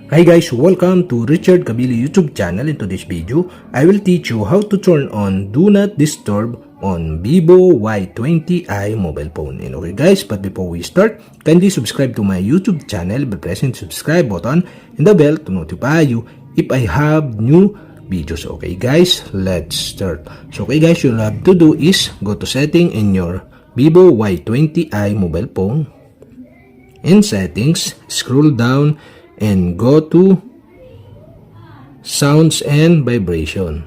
Hi guys, welcome to Richard Cabile YouTube channel. In today's video, I will teach you how to turn on Do Not Disturb on ViVO Y20i mobile phone. And okay guys, but before we start, kindly subscribe to my YouTube channel by pressing the subscribe button and the bell to notify you if I have new videos. Okay guys, let's start. So okay guys, you'll have to do is go to setting in your ViVO Y20i mobile phone. In settings, scroll down and go to sounds and vibration.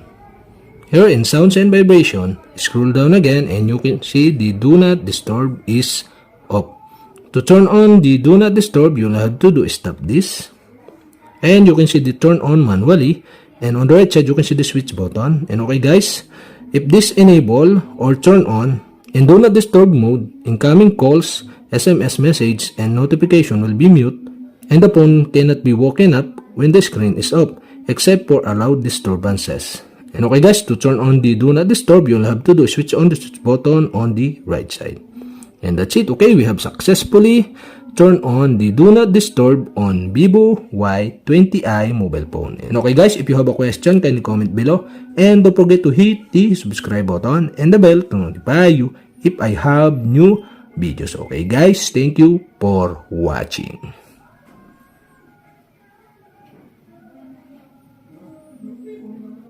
Here in sounds and vibration, scroll down again and you can see the do not disturb is off. To turn on the do not disturb, you'll have to do is tap this and you can see the turn on manually, and on the right side you can see the switch button. And okay guys, if this enable or turn on in do not disturb mode, incoming calls, SMS message and notification will be mute, and the phone cannot be woken up when the screen is off, except for allowed disturbances. And okay guys, to turn on the do not disturb, you'll have to do switch on the switch button on the right side. And that's it. Okay, we have successfully turned on the do not disturb on ViVO Y20i mobile phone. And okay guys, if you have a question, kindly comment below. And don't forget to hit the subscribe button and the bell to notify you if I have new videos. Okay guys, thank you for watching.